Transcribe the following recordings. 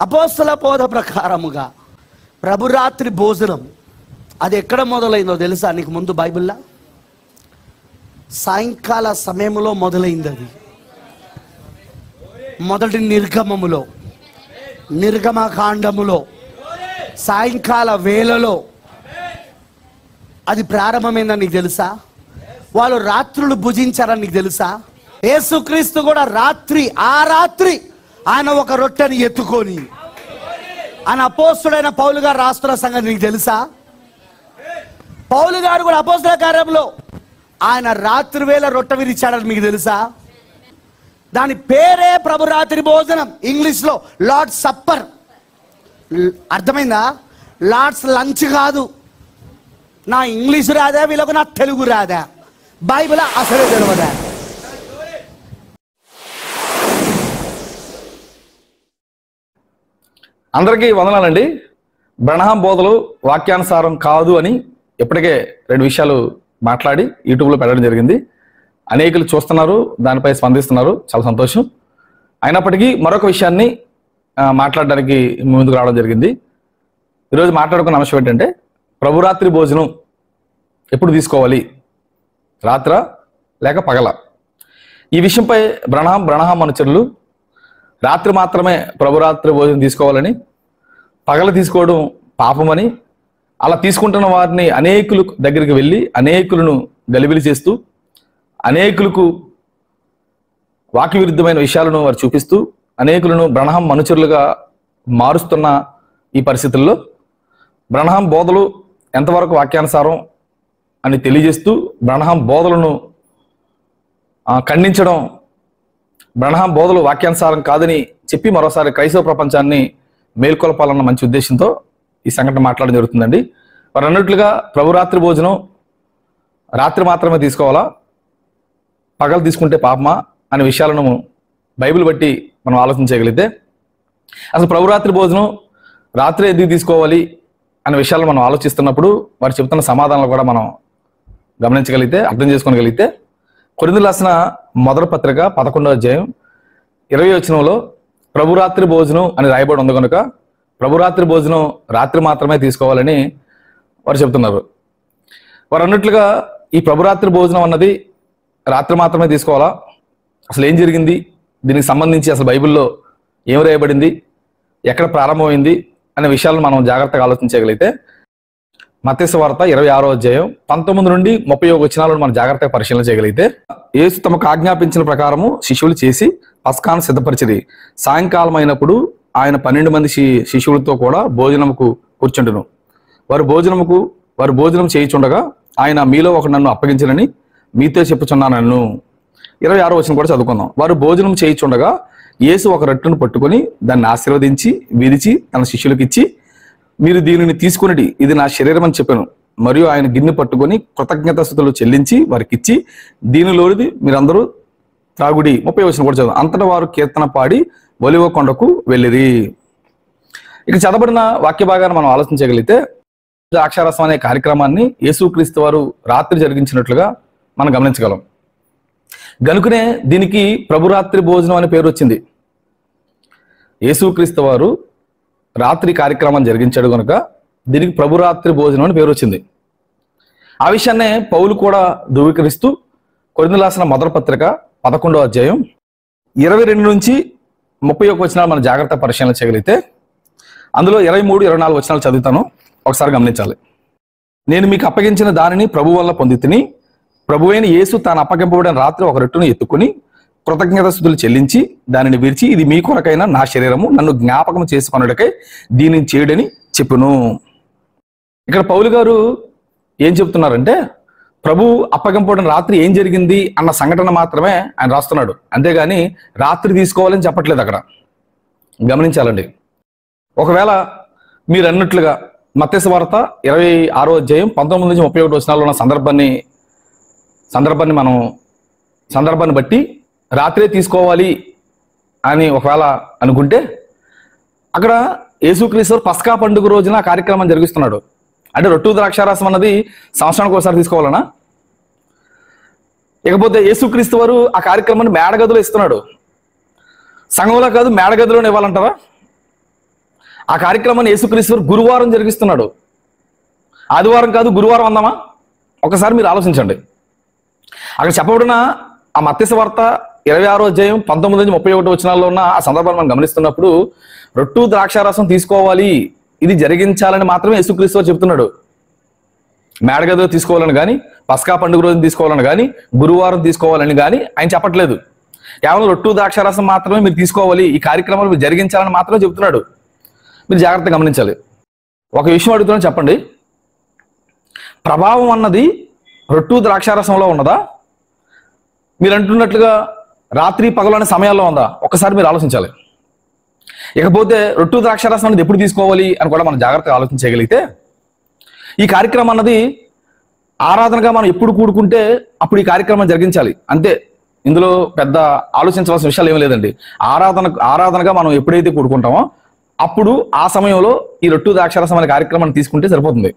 అపోస్తల బోధ ప్రకారముగా ప్రభురాత్రి భోజనం అది ఎక్కడ మొదలైందో తెలుసా నీకు? ముందు బైబిల్లో సాయంకాల సమయంలో మొదలైంది. అది మొదటి నిర్గమకాండములో సాయంకాల వేళలో అది ప్రారంభమైందని నీకు తెలుసా? వాళ్ళు రాత్రులు భుజించారని నీకు తెలుసా? యేసుక్రీస్తు కూడా ఆ రాత్రి ఆయన ఒక రొట్టెని ఎత్తుకొని ఆయన అపోస్తుడైన పౌలు గారు రాస్తున్న సంగతి నీకు తెలుసా? పౌలు గారు కూడా అపోస్తల కార్యంలో ఆయన రాత్రి వేళ రొట్టె విరిచాడని మీకు తెలుసా? దాని పేరే ప్రభురాత్రి భోజనం. ఇంగ్లీష్లో లార్డ్స్ సప్పర్. అర్థమైందా? లార్డ్స్ లంచ్ కాదు. నా ఇంగ్లీష్ రాదా వీళ్ళకు, నా తెలుగు రాదా, బైబిల్ అసలే తెలియదా? అందరికీ వందనాలండి. బ్రహ్మ బోధలు వాక్యానుసారం కాదు అని ఇప్పటికే 2 విషయాలు మాట్లాడి యూట్యూబ్లో పెట్టడం జరిగింది. అనేకులు చూస్తున్నారు, దానిపై స్పందిస్తున్నారు, చాలా సంతోషం. అయినప్పటికీ మరొక విషయాన్ని మాట్లాడడానికి ముందుకు రావడం జరిగింది. ఈరోజు మాట్లాడుకున్న అంశం ఏంటంటే ప్రభురాత్రి భోజనం ఎప్పుడు తీసుకోవాలి, రాత్ర లేక పగల? ఈ విషయంపై బ్రహ్మ అనుచరులు రాత్రి మాత్రమే ప్రభురాత్రి భోజనం తీసుకోవాలని, పగల తీసుకోవడం పాపమని, అలా తీసుకుంటున్న వారిని అనేకుల దగ్గరికి వెళ్ళి అనేకులను గలిబిలి చేస్తూ అనేకులకు వాక్య విరుద్ధమైన విషయాలను వారు చూపిస్తూ అనేకులను బ్రహ్మ అనుచరులుగా మారుస్తున్న ఈ పరిస్థితుల్లో బ్రహ్మ బోధలు ఎంతవరకు వాక్యానుసారం అని తెలియజేస్తూ బ్రహ్మ బోధలను ఖండించడం, బ్రహ్మ బోధలు వాక్యానుసారం కాదని చెప్పి మరోసారి క్రైస్తవ ప్రపంచాన్ని మేల్కొల్పాలన్న మంచి ఉద్దేశంతో ఈ సంఘటన మాట్లాడడం జరుగుతుందండి. వారు అన్నట్లుగా ప్రభురాత్రి భోజనం రాత్రి మాత్రమే తీసుకోవాలా, పగలు తీసుకుంటే పాపమా అనే విషయాలను బైబిల్ బట్టి మనం ఆలోచించగలిగితే, అసలు ప్రభురాత్రి భోజనం రాత్రి ఎందుకు తీసుకోవాలి అనే విషయాలను మనం ఆలోచిస్తున్నప్పుడు వారు చెబుతున్న సమాధానాలు కూడా మనం గమనించగలిగితే, అర్థం చేసుకోగలిగితే, కొరింథీయులకు రాసిన మొదటి పత్రిక 11వ అధ్యాయం 20వ వచనంలో ప్రభురాత్రి భోజనం అని రాయబడి ఉంది కనుక ప్రభురాత్రి భోజనం రాత్రి మాత్రమే తీసుకోవాలని వారు చెబుతున్నారు. వారు అన్నట్లుగా ఈ ప్రభురాత్రి భోజనం అన్నది రాత్రి మాత్రమే తీసుకోవాలా? అసలు ఏం జరిగింది, దీనికి సంబంధించి అసలు బైబిల్లో ఏం రాయబడింది, ఎక్కడ ప్రారంభమైంది అనే విషయాలను మనం జాగ్రత్తగా ఆలోచించగలిగితే, మత్తయి సువార్త 26వ అధ్యాయం 19 నుండి 31 వచనాలను మనం జాగ్రత్తగా పరిశీలన చేయగలిగితే, యేసు తమకు ఆజ్ఞాపించిన ప్రకారము శిష్యులు చేసి పస్కాను సిద్ధపరిచిరి. సాయంకాలం అయినప్పుడు ఆయన 12 మంది శిష్యులతో కూడా భోజనముకు కూర్చుండును. వారు భోజనం చేయుచుండగా ఆయన, మీలో ఒకడు నన్ను అప్పగించనని మీతో చెప్పుచున్నాను. 26వ వచనం కూడా చదువుకుందాం. వారు భోజనం చేయుచుండగా యేసు ఒక రొట్టెను పట్టుకొని దాన్ని ఆశీర్వదించి విరిచి తన శిష్యులకు ఇచ్చి, మీరు దీనిని తీసుకుని ఇది నా శరీరం అని చెప్పాను. మరియు ఆయన గిన్నె పట్టుకొని కృతజ్ఞతాస్తుతులు చెల్లించి వారికి ఇచ్చి, దీనిలోనిది మీరందరూ త్రాగుడి. 30వ వచనం కూడా చదువు. అంతటా వారు కీర్తన పాడి ఒలివ కొండకు వెళ్ళిరి. ఇక చదవబడిన వాక్య భాగాన్ని మనం ఆలోచించగలిగితే, ద్రాక్షారసం అనే కార్యక్రమాన్ని యేసుక్రీస్తు వారు రాత్రి జరిగించినట్లుగా మనం గమనించగలం. గనుకనే దీనికి ప్రభురాత్రి భోజనం అనే పేరు వచ్చింది. యేసుక్రీస్తు వారు రాత్రి కార్యక్రమం జరిగించాడు కనుక దీనికి ప్రభురాత్రి భోజనం అని పేరు వచ్చింది. ఆ విషయాన్నే పౌలు కూడా ధృవీకరిస్తూ కొరింథీయులకు రాసిన మొదటి పత్రిక 11వ అధ్యాయం 22 నుంచి 31 వచనాలు మనం జాగ్రత్త పరిశీలన చేయగలిగితే, అందులో 23, 24 వచనాలు చదువుతాను, ఒకసారి గమనించాలి. నేను మీకు అప్పగించిన దానిని ప్రభు వల్ల పొందితిని. ప్రభువైన యేసు తాను అప్పగింపబడిన రాత్రి ఒక రొట్టెను ఎత్తుకుని కృతజ్ఞతాస్తుతులు చెల్లించి దానిని విరిచి, ఇది మీ కొరకైన నా శరీరము, నన్ను జ్ఞాపకం చేసుకొనుటకై దీనిని చేయడని చెప్పును. ఇక్కడ పౌలు గారు ఏం చెప్తున్నారంటే, ప్రభు అప్పగింపబడిన రాత్రి ఏం జరిగింది అన్న సంఘటన మాత్రమే ఆయన రాస్తున్నాడు, అంతేగాని రాత్రి తీసుకోవాలని చెప్పట్లేదు. అక్కడ గమనించాలండి. ఒకవేళ మీరు అన్నట్లుగా మత్తయి సువార్త 26వ అధ్యాయం 19 నుంచి 31 వచనాల్లో ఉన్న సందర్భాన్ని బట్టి రాత్రే తీసుకోవాలి అని ఒకవేళ అనుకుంటే, అక్కడ యేసుక్రీస్తు పస్కా పండుగ రోజున కార్యక్రమం జరిగిస్తున్నాడు. అంటే రొట్టె ద్రాక్షారసం అన్నది సంవత్సరానికి ఒకసారి తీసుకోవాలనా? ఇకపోతే యేసుక్రీస్తు వారు ఆ కార్యక్రమాన్ని మేడగదిలో ఇస్తున్నాడు. సంఘంలో కాదు, మేడగదిలోనే ఇవ్వాలంటారా? ఆ కార్యక్రమాన్ని యేసుక్రీస్తు గురువారం జరిగిస్తున్నాడు. ఆదివారం కాదు, గురువారం అందామా? ఒకసారి మీరు ఆలోచించండి. అక్కడ చెప్పబడిన ఆ మత్తయి వార్త 26వ అధ్యాయం 19-31 వచనాల్లో ఉన్న ఆ సందర్భాన్ని మనం గమనిస్తున్నప్పుడు రొట్టు ద్రాక్షారసం తీసుకోవాలి, ఇది జరిగించాలని మాత్రమే యేసుక్రీస్తు చెప్తున్నాడు. మేడగదిలో తీసుకోవాలని కానీ, పస్కా పండుగ రోజున తీసుకోవాలని కానీ, గురువారం తీసుకోవాలని కానీ ఆయన చెప్పట్లేదు. కేవలం రొట్టు ద్రాక్షారసం మాత్రమే మీరు తీసుకోవాలి, ఈ కార్యక్రమాలు మీరు జరిగించాలని మాత్రమే చెప్తున్నాడు. మీరు జాగ్రత్తగా గమనించాలి. ఒక విషయం అడుగుతున్నాను, చెప్పండి. ప్రభావం అన్నది రొట్టు ద్రాక్షారసంలో ఉన్నదా, మీరు అంటున్నట్లుగా రాత్రి పగలు అనే సమయాల్లో ఉందా? ఒక్కసారి మీరు ఆలోచించాలి. ఇకపోతే రొట్టు ద్రాక్షారసం అనేది ఎప్పుడు తీసుకోవాలి అని కూడా మనం జాగ్రత్తగా ఆలోచించగలిగితే, ఈ కార్యక్రమం అన్నది ఆరాధనగా మనం ఎప్పుడు కూడుకుంటే అప్పుడు ఈ కార్యక్రమం జరిగించాలి అంతే. ఇందులో పెద్ద ఆలోచించవలసిన విషయాలు ఏమీ లేదండి. ఆరాధనగా మనం ఎప్పుడైతే కూడుకుంటామో అప్పుడు ఆ సమయంలో ఈ రొట్టు ద్రాక్షారసం అనే కార్యక్రమాన్ని తీసుకుంటే సరిపోతుంది.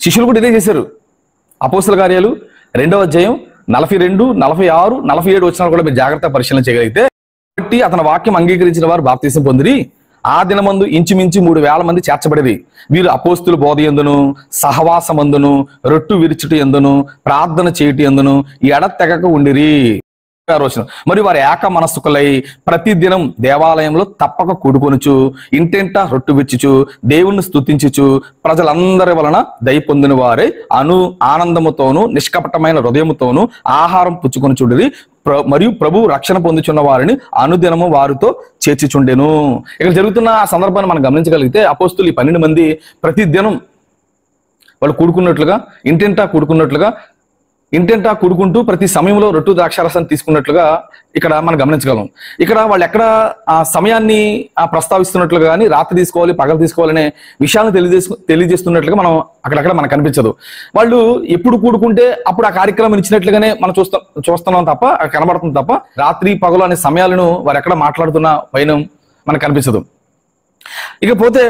శిష్యులు కూడా ఇదే చేశారు. అపోస్తల కార్యాలు 2వ అధ్యాయం 42, 46, 47 వచనాలు కూడా మీరు జాగ్రత్తగా పరిశీలన చేయగలిగితే, కాబట్టి అతని వాక్యం అంగీకరించిన వారు బాప్తిసం పొందిరి. ఆ దినమందు ఇంచుమించు 3,000 మంది చేర్చబడేది. వీరు అపోస్తుల బోధ యందును, సహవాసమందును, రొట్టు విరుచుట యందును, ప్రార్థన చేయుట యందును ఎడతెగక ఉండిరి. మరియు వారి ఏక మనస్సుకులై ప్రతి దినం దేవాలయంలో తప్పక కూడుకొనుచు, ఇంటెంట రొట్టు విచ్చుచు, దేవుణ్ణి స్తుతించుచు, ప్రజలందరి వలన దయ పొందిన వారే ఆనందముతోను నిష్కపటమైన హృదయముతోను ఆహారం పుచ్చుకొనుచుండిరి. మరియు ప్రభు రక్షణ పొందుచున్న వారిని అనుదినము వారితో చేర్చుచుండెను. ఇక్కడ జరుగుతున్న ఆ సందర్భాన్ని మనం గమనించగలిగితే అపోస్తులు ఈ 12 మంది ప్రతి దినం వాళ్ళు కూడుకున్నట్లుగా, ఇంటెంటా కూడుకుంటూ ప్రతి సమయంలో రొట్టు ద్రాక్షారసాన్ని తీసుకున్నట్లుగా ఇక్కడ మనం గమనించగలం. ఇక్కడ వాళ్ళు ఎక్కడ ఆ సమయాన్ని ప్రస్తావిస్తున్నట్లుగా కానీ, రాత్రి తీసుకోవాలి పగలు తీసుకోవాలనే విషయాలను తెలియజేస్తున్నట్లుగా మనం అక్కడక్కడ మనకు కనిపించదు. వాళ్ళు ఎప్పుడు కూడుకుంటే అప్పుడు ఆ కార్యక్రమం ఇచ్చినట్లుగానే మనం చూస్తున్నాం తప్ప, కనబడుతుంది తప్ప రాత్రి పగలు అనే సమయాలను వారు ఎక్కడ మాట్లాడుతున్న వైనం మనకు కనిపించదు. ఇకపోతే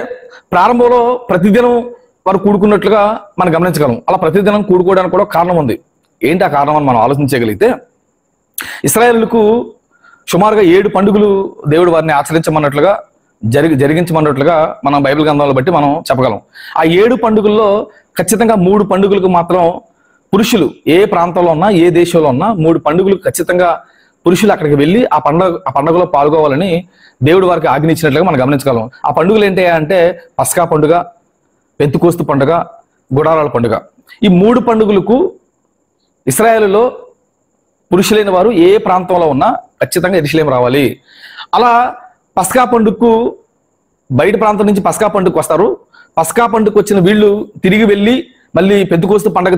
ప్రారంభంలో ప్రతిదినం వారు కూడుకున్నట్లుగా మనం గమనించగలం. అలా ప్రతిదినం కూడుకోవడానికి కూడా కారణం ఉంది. ఏంటి ఆ కారణం అని మనం ఆలోచించగలిగితే, ఇశ్రాయేలులకు సుమారుగా 7 పండుగలు దేవుడు వారిని ఆచరించమన్నట్లుగా జరిగించమన్నట్లుగా మనం బైబిల్ గ్రంథాలను బట్టి మనం చెప్పగలం. ఆ 7 పండుగల్లో ఖచ్చితంగా 3 పండుగలకు మాత్రం పురుషులు ఏ ప్రాంతంలో ఉన్నా, ఏ దేశంలో ఉన్నా 3 పండుగలకు ఖచ్చితంగా పురుషులు అక్కడికి వెళ్ళి ఆ పండుగలో పాల్గొవాలని దేవుడు వారికి ఆజ్ఞించినట్లుగా మనం గమనించగలం. ఆ పండుగలు ఏంటి అంటే పస్కా పండుగ, పెంతుకోస్తు పండుగ, గుడారాల పండుగ. ఈ 3 పండుగలకు ఇశ్రాయేలులో పురుషులైన వారు ఏ ప్రాంతంలో ఉన్నా ఖచ్చితంగా యెరూషలేము రావాలి. అలా పస్కా పండుగకు బయట ప్రాంతం నుంచి పస్కా పండుగకు వస్తారు. పస్కా పండుగకు వచ్చిన వీళ్ళు తిరిగి వెళ్ళి మళ్ళీ పెంతుకోస్తు పండుగ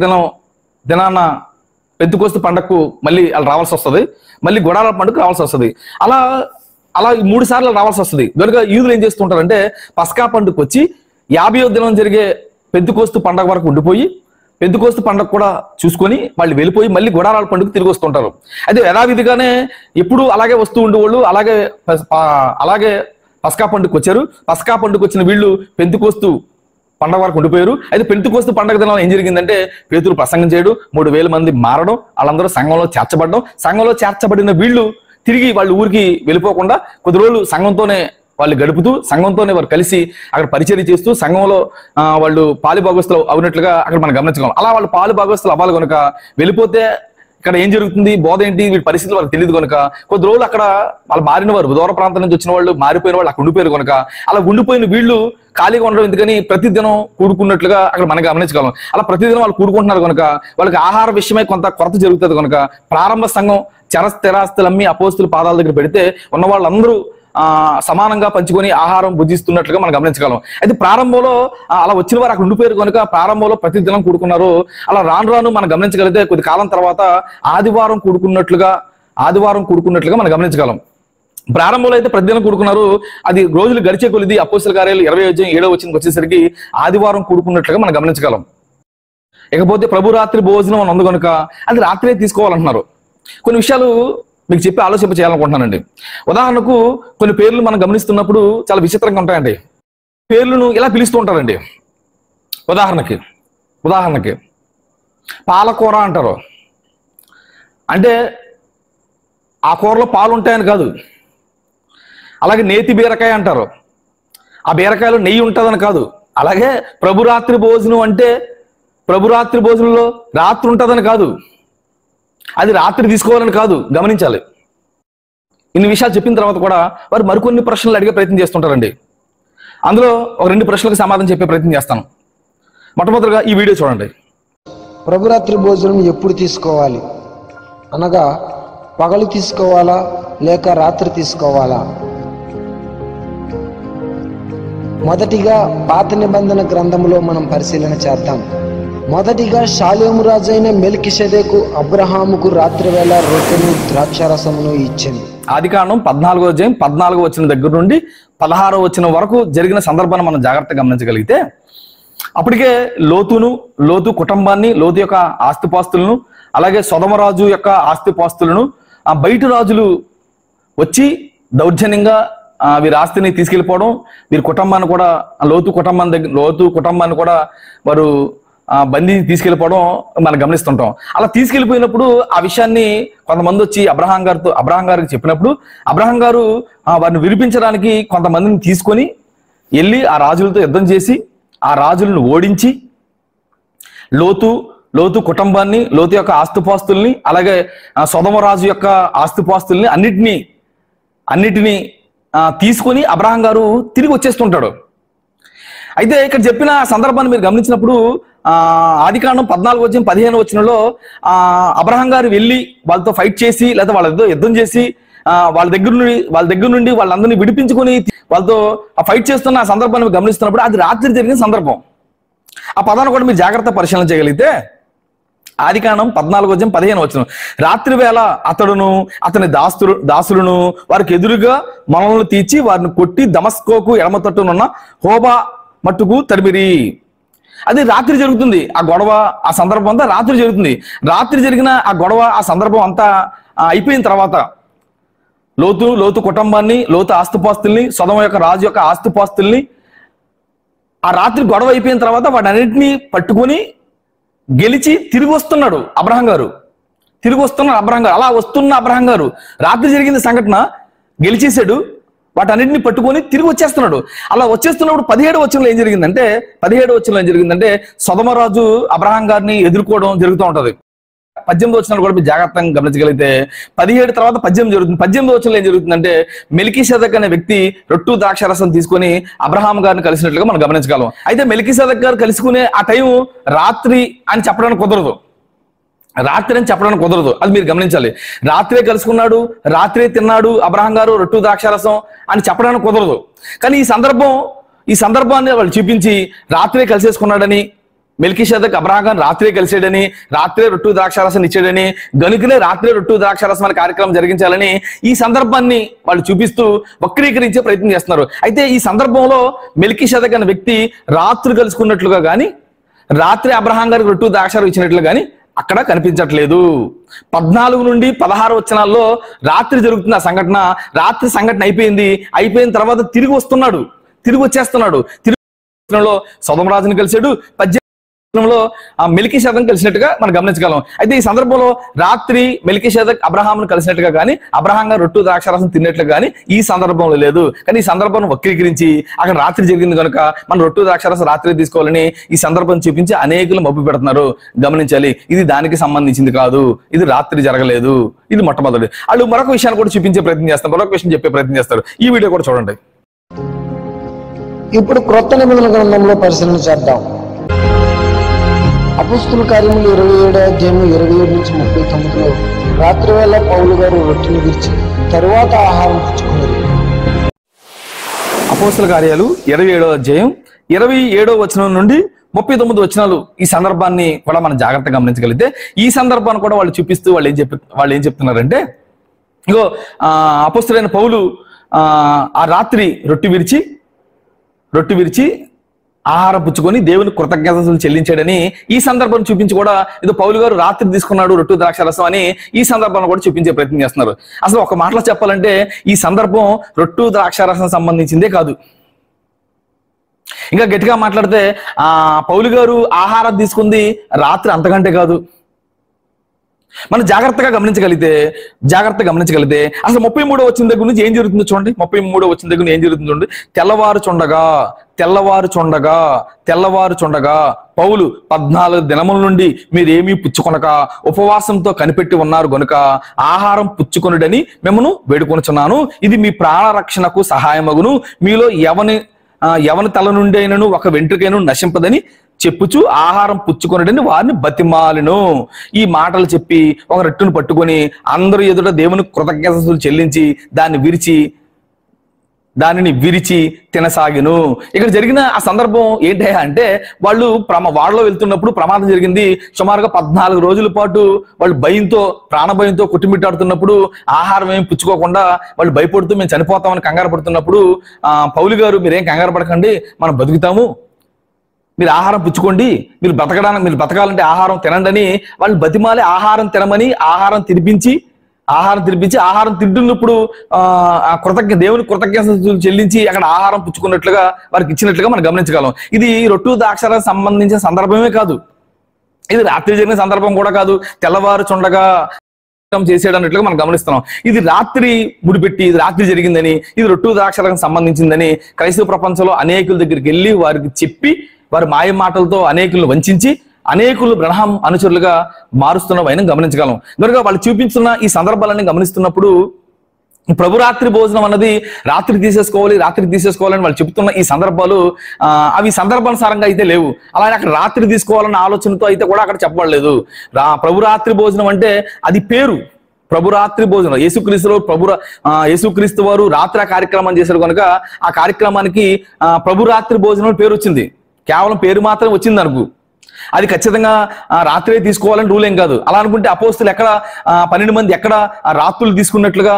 దినాన పెంతుకోస్తు పండుగకు మళ్ళీ వాళ్ళు రావాల్సి వస్తుంది. మళ్ళీ గుడారాల పండుగకు రావాల్సి వస్తుంది. అలా 3 సార్లు రావాల్సి వస్తుంది. కనుక యూదులు ఏం చేస్తుంటారంటే పస్కా పండుగకు వచ్చి 50వ దినం జరిగే పెంతుకోస్తు పండుగ వరకు ఉండిపోయి, పెంతుకోస్తు పండుగ కూడా చూసుకొని వాళ్ళు వెళ్ళిపోయి మళ్ళీ గుడారాల పండుగ తిరిగి వస్తుంటారు. అయితే యథావిధిగానే ఎప్పుడు అలాగే వస్తూ ఉండేవాళ్ళు. అలాగే పస్కా పండుగకు వచ్చారు. పస్కా పండుగ వచ్చిన వీళ్ళు పెంతుకోస్తు పండుగ వరకు ఉండిపోయారు. అయితే పెంతుకోస్తు పండుగ దినం ఏం జరిగిందంటే పేతురు ప్రసంగం చేయడం, 3,000 మంది మారడం, వాళ్ళందరూ సంఘంలో చేర్చబడడం. సంఘంలో చేర్చబడిన వీళ్ళు తిరిగి వాళ్ళ ఊరికి వెళ్ళిపోకుండా కొద్ది రోజులు సంఘంతోనే వాళ్ళు గడుపుతూ, సంఘంతోనే వారు కలిసి అక్కడ పరిచర్య చేస్తూ సంఘంలో వాళ్ళు పాలుభాగస్తులు అవునట్లుగా అక్కడ మనం గమనించగలం. అలా వాళ్ళు పాలుభాగస్తులు అవ్వాలి కనుక వెళ్ళిపోతే ఇక్కడ ఏం జరుగుతుంది, బోధ ఏంటి, వీటి పరిస్థితులు వాళ్ళకి తెలియదు కనుక కొద్ది రోజులు అక్కడ వాళ్ళు మారిన వారు, దూర ప్రాంతం నుంచి వచ్చిన వాళ్ళు, మారిపోయిన వాళ్ళు అక్కడ ఉండిపోయారు కనుక అలా ఉండిపోయిన వీళ్ళు ఖాళీగా ఉండడం ఎందుకని ప్రతిదినం కూడుకున్నట్లుగా అక్కడ మనం గమనించగలం. అలా ప్రతిదినం వాళ్ళు కూడుకుంటున్నారు కనుక వాళ్ళకి ఆహార విషయమై కొంత కొరత జరుగుతుంది కనుక ప్రారంభ సంఘం స్థిరాస్తులు అమ్మి అపోస్తుల పాదాల దగ్గర పెడితే ఉన్న వాళ్ళందరూ సమానంగా పంచుకొని ఆహారం భుజిస్తున్నట్లుగా మనం గమనించగలం. అయితే ప్రారంభంలో అలా వచ్చిన వారు అక్కడ ఉండిపోయారు కనుక ప్రారంభంలో ప్రతిదినం కూడుకున్నారు. అలా రాను మనం గమనించగలిగితే కొద్ది కాలం తర్వాత ఆదివారం కూడుకున్నట్లుగా మనం గమనించగలం. ప్రారంభంలో అయితే ప్రతిదినం కూడుకున్నారు. అది రోజులు గడిచే కొలిది అపోస్తల కార్యాలు 20వ అధ్యాయం 7వ వచనానికి వచ్చేసరికి ఆదివారం కూడుకున్నట్లుగా మనం గమనించగలం. ఇకపోతే ప్రభు రాత్రి భోజనం అని ఉంది కనుక అది రాత్రే తీసుకోవాలంటున్నారు. కొన్ని విషయాలు మీకు చెప్పి ఆలోచింప చేయాలనుకుంటున్నానండి. ఉదాహరణకు కొన్ని పేర్లు మనం గమనిస్తున్నప్పుడు చాలా విచిత్రంగా ఉంటాయండి. పేర్లను ఇలా పిలుస్తూ ఉంటారండి. ఉదాహరణకి పాలకూర అంటారు. అంటే ఆ కూరలో పాలు ఉంటాయని కాదు. అలాగే నేతి బీరకాయ అంటారు. ఆ బీరకాయలో నెయ్యి ఉంటుందని కాదు. అలాగే ప్రభురాత్రి భోజనం అంటే ప్రభురాత్రి భోజనంలో రాత్రి ఉంటుందని కాదు, అది రాత్రి తీసుకోవాలని కాదు. గమనించాలి. ఇన్ని విషయాలు చెప్పిన తర్వాత కూడా వారు మరికొన్ని ప్రశ్నలు అడిగే ప్రయత్నం చేస్తుంటారండి. అందులో ఒక 2 ప్రశ్నలకు సమాధానం చెప్పే ప్రయత్నం చేస్తాను. మొట్టమొదటిగా ఈ వీడియో చూడండి. ప్రభురాత్రి భోజనం ఎప్పుడు తీసుకోవాలి అనగా పగలు తీసుకోవాలా లేక రాత్రి తీసుకోవాలా? మొదటిగా పాత నిబంధన గ్రంథములో మనం పరిశీలన చేద్దాం. మొదటిగా షాలేము రాజైన మెల్కిషెదెకు అబ్రహాముకు రాత్రి వేళ రొట్టెను ద్రాక్షారసమును ఇచ్చింది. ఆదికాండం 14వ అధ్యాయం 14వ వచనం దగ్గర నుండి 16వ వచనం వరకు జరిగిన సందర్భాన్ని మనం జాగ్రత్తగా గమనించగలిగితే అప్పటికే లోతు కుటుంబాన్ని, లోతు యొక్క ఆస్తిపాస్తులను, అలాగే సొదొమరాజు యొక్క ఆస్తిపాస్తులను ఆ బయట రాజులు వచ్చి దౌర్జన్యంగా వీరి ఆస్తిని తీసుకెళ్ళిపోవడం, వీరి కుటుంబాన్ని కూడా లోతు కుటుంబాన్ని కూడా వారు బందీ తీసుకెళ్ళిపోవడం మనం గమనిస్తుంటాం. అలా తీసుకెళ్ళిపోయినప్పుడు ఆ విషయాన్ని కొంతమంది వచ్చి అబ్రహాం గారికి చెప్పినప్పుడు అబ్రహాం గారు వారిని విడిపించడానికి కొంతమందిని తీసుకొని వెళ్ళి ఆ రాజులతో యుద్ధం చేసి ఆ రాజులను ఓడించి లోతు కుటుంబాన్ని, లోతు యొక్క ఆస్తిపాస్తుల్ని, అలాగే సొదొమరాజు యొక్క ఆస్తిపాస్తుల్ని అన్నిటినీ తీసుకొని అబ్రహాం గారు తిరిగి వచ్చేస్తుంటాడు. అయితే ఇక్కడ చెప్పిన సందర్భాన్ని మీరు గమనించినప్పుడు ఆదికాండం 14వ అధ్యాయం 15వ వచనంలో అబ్రహాం గారు వెళ్ళి వాళ్ళతో ఫైట్ చేసి లేదా వాళ్ళతో యుద్ధం చేసి వాళ్ళ దగ్గర నుండి వాళ్ళందరినీ విడిపించుకొని వాళ్ళతో ఫైట్ చేస్తున్న ఆ సందర్భాన్ని గమనిస్తున్నప్పుడు అది రాత్రి జరిగిన సందర్భం. ఆ పదాన్ని కూడా మీరు జాగ్రత్త పరిశీలన చేయగలిగితే ఆదికాండం 14వ అధ్యాయం 15వ వచనం, రాత్రి వేళ అతడును అతని దాసులను వారికి ఎదురుగా మనలను తీర్చి వారిని కొట్టి దమస్కోకు ఎడమ తట్టునున్న హోబా మట్టుకు తరిమిరి. అది రాత్రి జరుగుతుంది. ఆ గొడవ, ఆ సందర్భం అంతా రాత్రి జరుగుతుంది. రాత్రి జరిగిన ఆ గొడవ, ఆ సందర్భం అంతా అయిపోయిన తర్వాత లోతు కుటుంబాన్ని, లోతు ఆస్తిపాస్తుల్ని, సొదొమ యొక్క రాజు యొక్క ఆస్తిపాస్తుల్ని ఆ రాత్రి గొడవ అయిపోయిన తర్వాత వాటన్నిటినీ పట్టుకొని గెలిచి తిరిగి వస్తున్నాడు అబ్రహాం గారు. అలా వస్తున్న అబ్రహాం గారు రాత్రి జరిగిన సంఘటన గెలిచేశాడు, వాటన్నిటిని పట్టుకొని తిరిగి వచ్చేస్తున్నాడు. అలా వచ్చేస్తున్నప్పుడు 17వ వచనంలో ఏం జరిగిందంటే సొదొమరాజు అబ్రహాం గారిని ఎదుర్కోవడం జరుగుతూ ఉంటది. 18వ వచనాలు కూడా మీరు జాగ్రత్తగా గమనించగలిగితే 17 తర్వాత 18 జరుగుతుంది. 18వ వచనంలో ఏం జరుగుతుందంటే మెల్కీసెదెక్ అనే వ్యక్తి రొట్టు ద్రాక్షారసం తీసుకొని అబ్రహాం గారిని కలిసినట్లుగా మనం గమనించగలం. అయితే మెల్కీసెదెక్ గారు కలుసుకునే ఆ టైం రాత్రి అని చెప్పడానికి కుదరదు. అది మీరు గమనించాలి. రాత్రే కలుసుకున్నాడు, రాత్రే తిన్నాడు అబ్రహాం గారు రొట్టు ద్రాక్షారసం అని చెప్పడానికి కుదరదు. కానీ ఈ సందర్భాన్ని వాళ్ళు చూపించి రాత్రే కలిసేసుకున్నాడని, మెల్కీసెదెక్ అబ్రహాం గారిని రాత్రే కలిసాడని, రాత్రే రొట్టు ద్రాక్షారసం ఇచ్చాడని, గనుకనే రాత్రే రొట్టు ద్రాక్షారసం అనే కార్యక్రమం జరిగించాలని ఈ సందర్భాన్ని వాళ్ళు చూపిస్తూ వక్రీకరించే ప్రయత్నం చేస్తున్నారు. అయితే ఈ సందర్భంలో మెల్కీసెదెక్ అనే వ్యక్తి రాత్రి కలుసుకున్నట్లుగా కానీ, రాత్రి అబ్రహాం గారికి రొట్టు ద్రాక్షారసం ఇచ్చినట్లుగా కానీ అక్కడ కనిపించట్లేదు. 14 నుండి 16 వచనాల్లో రాత్రి జరుగుతున్న సంఘటన, రాత్రి సంఘటన అయిపోయిన తర్వాత తిరిగి వచ్చేస్తున్నాడు. సొదొమరాజుని కలిశాడు. 18లో మెల్కీసెదెక్ కలిసినట్టుగా మనం గమనించగలం. అయితే ఈ సందర్భంలో రాత్రి మెల్కీసెదెక్ అబ్రహాంను కలిసినట్టుగా కానీ, అబ్రహాం గారు రొట్టు ద్రాక్షారసం తిన్నట్లుగా కానీ ఈ సందర్భంలో లేదు. కానీ ఈ సందర్భాన్ని వక్రీకరించి అక్కడ రాత్రి జరిగింది కనుక మనం రొట్టు ద్రాక్షారసం రాత్రి తీసుకోవాలని ఈ సందర్భం చూపించి అనేకులు మభ్య పెడుతున్నారు. గమనించాలి, ఇది దానికి సంబంధించింది కాదు, ఇది రాత్రి జరగలేదు. ఇది మొట్టమొదటి. వాళ్ళు మరొక విషయాన్ని కూడా చూపించే ప్రయత్నం చేస్తారు, మరొక విషయం చెప్పే ప్రయత్నం చేస్తారు. ఈ వీడియో కూడా చూడండి. ఇప్పుడు క్రొత్త నిబంధన గ్రంథంలో పరిశీలన చేద్దాం. అపోస్తుల కార్యములు 27వ అధ్యాయం 27 నుంచి 39లో రాత్రి వేళ పౌలు గారు రొట్టెను విరిచి తరువాత ఆహారం పుచ్చుకున్నారు. అపోస్తుల కార్యాలు 27వ అధ్యాయం 27వ వచనం నుండి 39 వచనాలు ఈ సందర్భాన్ని కూడా మనం జాగ్రత్తగా గమనించగలిగితే ఈ సందర్భాన్ని కూడా వాళ్ళు చూపిస్తూ వాళ్ళు ఏం చెప్తున్నారంటే, ఇగో అపోస్తులైన పౌలు ఆ రాత్రి రొట్టె విరిచి ఆహారం పుచ్చుకొని దేవుని కృతజ్ఞతలు చెల్లించాడని ఈ సందర్భం చూపించి కూడా ఏదో పౌలు గారు రాత్రి తీసుకున్నాడు రొట్టు ద్రాక్షారసం అని ఈ సందర్భాన్ని కూడా చూపించే ప్రయత్నం చేస్తున్నారు. అసలు ఒక మాటలో చెప్పాలంటే ఈ సందర్భం రొట్టు ద్రాక్షారసం సంబంధించిందే కాదు. ఇంకా గట్టిగా మాట్లాడితే పౌలు గారు ఆహారం తీసుకుంది రాత్రి అంతకంటే కాదు. మనం జాగ్రత్తగా గమనించగలిగితే అసలు 33వ వచనం దగ్గర నుంచి ఏం జరుగుతుందో చూడండి. 33వ వచనం దగ్గర ఏం జరుగుతుందో చూడండి. తెల్లవారుచుండగా పౌలు 14 దినముల నుండి మీరేమీ పుచ్చుకొనక ఉపవాసంతో కనిపెట్టి ఉన్నారు గనుక ఆహారం పుచ్చుకొనుడని మిమ్మను వేడుకొనుచున్నాను. ఇది మీ ప్రాణ రక్షణకు సహాయమగును. మీలో ఎవని తల నుండి అయినను ఒక వెంట్రుకైనా నశింపదని చెప్పుచు ఆహారం పుచ్చుకొనుడని వారిని బతిమాలను. ఈ మాటలు చెప్పి ఒక రొట్టెను పట్టుకొని అందరూ ఎదుట దేవుని కృతజ్ఞతలు చెల్లించి దానిని విరిచి తినసాగిను. ఇక్కడ జరిగిన ఆ సందర్భం ఏంటి అంటే వాళ్ళలో వెళ్తున్నప్పుడు ప్రమాదం జరిగింది. సుమారుగా 14 రోజుల పాటు వాళ్ళు ప్రాణభయంతో కొట్టుమిట్టాడుతున్నప్పుడు ఆహారం ఏమి పుచ్చుకోకుండా వాళ్ళు భయపడుతూ మేము చనిపోతామని కంగారు పడుతున్నప్పుడు పౌలు గారు మీరేం కంగారు పడకండి, మనం బతుకుతాము, మీరు ఆహారం పుచ్చుకోండి, మీరు బతకాలంటే ఆహారం తినండి అని వాళ్ళు బతిమాలి ఆహారం తినమని ఆహారం తినిపించి ఆహారం తింటున్నప్పుడు దేవుని కృతజ్ఞతలు చెల్లించి అక్కడ ఆహారం పుచ్చుకున్నట్లుగా వారికి ఇచ్చినట్లుగా మనం గమనించగలం. ఇది రొట్టు ద్రాక్షాలకు సంబంధించిన సందర్భమే కాదు, ఇది రాత్రి జరిగిన సందర్భం కూడా కాదు. తెల్లవారుచుండగా చేసాడు అన్నట్లుగా మనం గమనిస్తున్నాం. ఇది రాత్రి ముడిపెట్టి ఇది రాత్రి జరిగిందని, ఇది రొట్టు ద్రాక్షాలకు సంబంధించిందని క్రైస్తవ ప్రపంచంలో అనేకుల దగ్గరికి వెళ్ళి వారికి చెప్పి వారి మాయ మాటలతో అనేకులను వంచి అనేకులు బ్రహ్మ అనుచరులుగా మారుస్తున్న వైనం గమనించగలం. కనుక వాళ్ళు చూపించున్న ఈ సందర్భాలన్నీ గమనిస్తున్నప్పుడు ప్రభు రాత్రి భోజనం అన్నది రాత్రి తీసేసుకోవాలని వాళ్ళు చెప్తున్న ఈ సందర్భాలు అవి సందర్భానుసారంగా అయితే లేవు. అలాగే అక్కడ రాత్రి తీసుకోవాలన్న ఆలోచనతో అయితే కూడా అక్కడ చెప్పబడలేదు. ప్రభు రాత్రి భోజనం అంటే అది పేరు, ప్రభు రాత్రి భోజనం. యేసుక్రీస్తు వారు రాత్రి కార్యక్రమం చేశారు కనుక ఆ కార్యక్రమానికి ప్రభు రాత్రి భోజనం పేరు వచ్చింది. కేవలం పేరు మాత్రం వచ్చింది అనుకు, అది ఖచ్చితంగా రాత్రే తీసుకోవాలని రూల్ ఏం కాదు. అలా అనుకుంటే అపోస్తులు ఎక్కడ 12 మంది ఎక్కడ రాత్రులు తీసుకున్నట్లుగా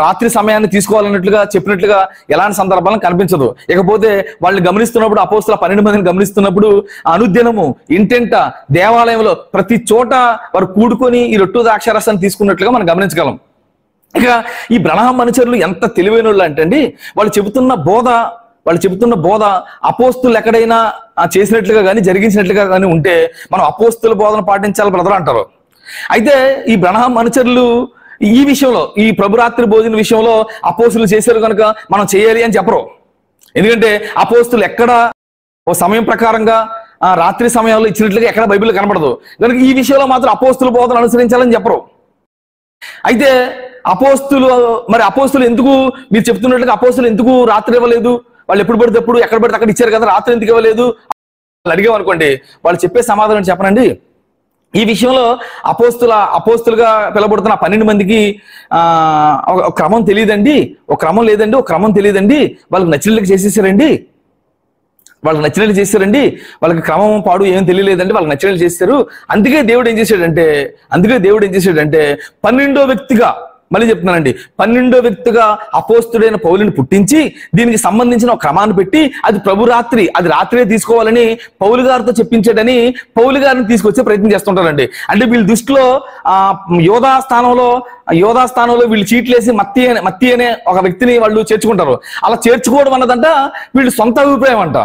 రాత్రి సమయాన్ని తీసుకోవాలన్నట్లుగా చెప్పినట్లుగా ఎలాంటి సందర్భాలను కనిపించదు. ఇకపోతే వాళ్ళు గమనిస్తున్నప్పుడు అపోస్తుల 12 మందిని గమనిస్తున్నప్పుడు అనుదినము ఇంటెంట దేవాలయంలో ప్రతి చోట వారు కూడుకొని ఈ రొట్టు ద్రాక్షారసాన్ని తీసుకున్నట్లుగా మనం గమనించగలం. ఇక ఈ బ్రహ్మ అనుచరులు ఎంత తెలివైన వాళ్ళు అంటే అండి, వాళ్ళు చెబుతున్న బోధ అపోస్తులు ఎక్కడైనా చేసినట్లుగా కానీ జరిగించినట్లుగా కానీ ఉంటే మనం అపోస్తుల బోధన పాటించాలి బ్రదర్ అంటారు. అయితే ఈ బ్రహ్మ అనుచరులు ఈ విషయంలో, ఈ ప్రభురాత్రి భోజన విషయంలో అపోస్తులు చేశారు కనుక మనం చేయాలి అని చెప్పరు. ఎందుకంటే అపోస్తులు ఎక్కడ ఓ సమయం ప్రకారంగా రాత్రి సమయంలో ఇచ్చినట్లుగా ఎక్కడ బైబిల్ కనబడదు కనుక ఈ విషయంలో మాత్రం అపోస్తుల బోధన అనుసరించాలని చెప్పరు. అయితే అపోస్తులు ఎందుకు మీరు చెప్తున్నట్లుగా అపోస్తులు ఎందుకు రాత్రి ఇవ్వలేదు? వాళ్ళు ఎప్పుడు పడితే ఎప్పుడు ఎక్కడ పడితే అక్కడ ఇచ్చారు కదా, రాత్రి ఎందుకు ఇవ్వలేదు అడిగామనుకోండి, వాళ్ళు చెప్పే సమాధానం చెప్పనండి. ఈ విషయంలో అపోస్తులుగా పిలబడుతున్న 12 మందికి ఒక క్రమం తెలియదండి, ఒక క్రమం లేదండి, ఒక క్రమం తెలియదండి. వాళ్ళకి నచ్చినట్లుగా చేసేసారండి, వాళ్ళకి క్రమం పాడు ఏం తెలియలేదండి, వాళ్ళకి నచ్చినట్లు చేశారు. అందుకే దేవుడు ఏం చేశాడంటే 12వ వ్యక్తిగా, మళ్ళీ చెప్తున్నానండి, 12వ వ్యక్తిగా అపోస్తుడైన పౌలుని పుట్టించి దీనికి సంబంధించిన ఒక క్రమాన్ని పెట్టి అది అది రాత్రే తీసుకోవాలని పౌలు గారితో చెప్పించాడని పౌలు గారిని తీసుకొచ్చే ప్రయత్నం చేస్తుంటారండి. అంటే వీళ్ళ దృష్టిలో యోధా స్థానంలో వీళ్ళు చీట్లేసి మత్తి అనే ఒక వ్యక్తిని వాళ్ళు చేర్చుకుంటారు. అలా చేర్చుకోవడం అన్నదంట వీళ్ళు సొంత అభిప్రాయం అంట.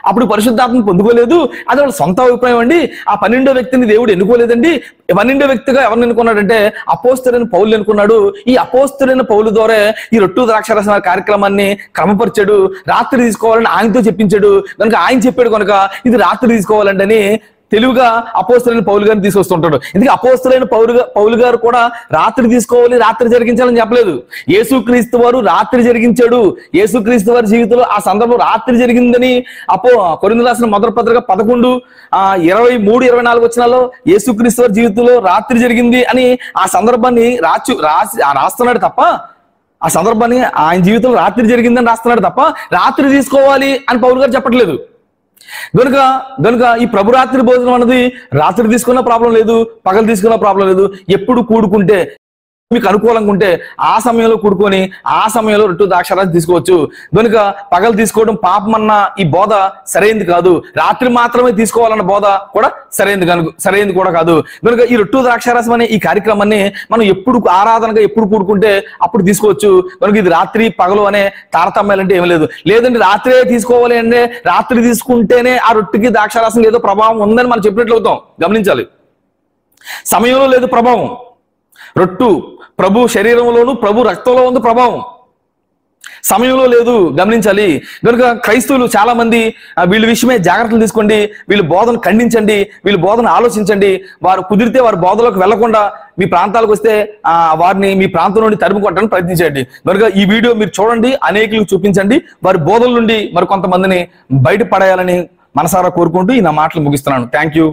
అప్పుడు పరిశుద్ధాత్మను పొందుకోలేదు, అది వాళ్ళ సొంత అభిప్రాయం అండి. ఆ 12వ వ్యక్తిని దేవుడు ఎన్నుకోలేదండి. 12వ వ్యక్తిగా ఎవరిని ఎన్నుకున్నాడంటే అపోస్తులైన పౌలు ఎన్నుకున్నాడు. ఈ అపోస్తులైన పౌలు ద్వారా ఈ రొట్టు ద్రాక్షారస కార్యక్రమాన్ని క్రమపరిచాడు. రాత్రి తీసుకోవాలని ఆయనతో చెప్పించాడు కనుక ఆయన చెప్పాడు కనుక ఇది రాత్రి తీసుకోవాలండి అని తెలుగుగా అపోస్తులైన పౌలు గారిని తీసుకొస్తుంటాడు. ఎందుకంటే అపోస్తులైన పౌలు గారు కూడా రాత్రి తీసుకోవాలి, రాత్రి జరిగించాలని చెప్పలేదు. యేసుక్రీస్తు వారు రాత్రి జరిగించాడు. యేసుక్రీస్తు వారి జీవితంలో ఆ సందర్భం రాత్రి జరిగిందని కొరింథీయులకు రాసిన మొదటి పత్రిక 11:23-24 వచనాల్లో యేసుక్రీస్తు వారి జీవితంలో రాత్రి జరిగింది అని ఆ సందర్భాన్ని రాస్తున్నాడు తప్ప, ఆ సందర్భాన్ని ఆయన జీవితంలో రాత్రి జరిగిందని రాస్తున్నాడు తప్ప రాత్రి తీసుకోవాలి అని పౌలు గారు చెప్పట్లేదు. గనుక ఈ ప్రభురాత్రి భోజనం అన్నది రాత్రి తీసుకున్న ప్రాబ్లం లేదు, పగలు తీసుకున్న ప్రాబ్లం లేదు. ఎప్పుడు కూడుకుంటే మీకు అనుకూలంగా ఉంటే ఆ సమయంలో కూడుకొని ఆ సమయంలో రొట్టు ద్రాక్షారసం తీసుకోవచ్చు. కనుక పగలు తీసుకోవడం పాపం అన్న ఈ బోధ సరైనది కాదు. రాత్రి మాత్రమే తీసుకోవాలన్న బోధ కూడా సరైనది కూడా కాదు. కనుక ఈ రొట్టు ద్రాక్షారసం అనే ఈ కార్యక్రమాన్ని మనం ఎప్పుడు ఆరాధనగా ఎప్పుడు కూడుకుంటే అప్పుడు తీసుకోవచ్చు. కనుక ఇది రాత్రి పగలు అనే తారతమ్యాలంటే ఏం లేదు. లేదంటే రాత్రే తీసుకోవాలి అంటే రాత్రి తీసుకుంటేనే ఆ రొట్టెకి ద్రాక్షారసం ఏదో ప్రభావం ఉందని మనం చెప్పినట్లు అవుతాం. గమనించాలి. సమయంలో లేదు ప్రభావం. రొట్టు ప్రభు శరీరంలోను ప్రభు రక్తంలో ఉంది ప్రభావం. సమయంలో లేదు, గమనించాలి. కనుక క్రైస్తవులు చాలా మంది వీళ్ళ విషయమే జాగ్రత్తలు తీసుకోండి, వీళ్ళ బోధన ఖండించండి, వీళ్ళ బోధన ఆలోచించండి. వారు కుదిరితే వారి బోధలోకి వెళ్లకుండా మీ ప్రాంతాలకు వస్తే వారిని మీ ప్రాంతం నుండి తరిమి కొట్టడానికి ప్రయత్నించండి. కనుక ఈ వీడియో మీరు చూడండి, అనేకులకు చూపించండి, వారి బోధల నుండి మరి కొంతమందిని బయటపడేయాలని మనసారా కోరుకుంటూ ఈ నా మాటలు ముగిస్తున్నాను. Thank you.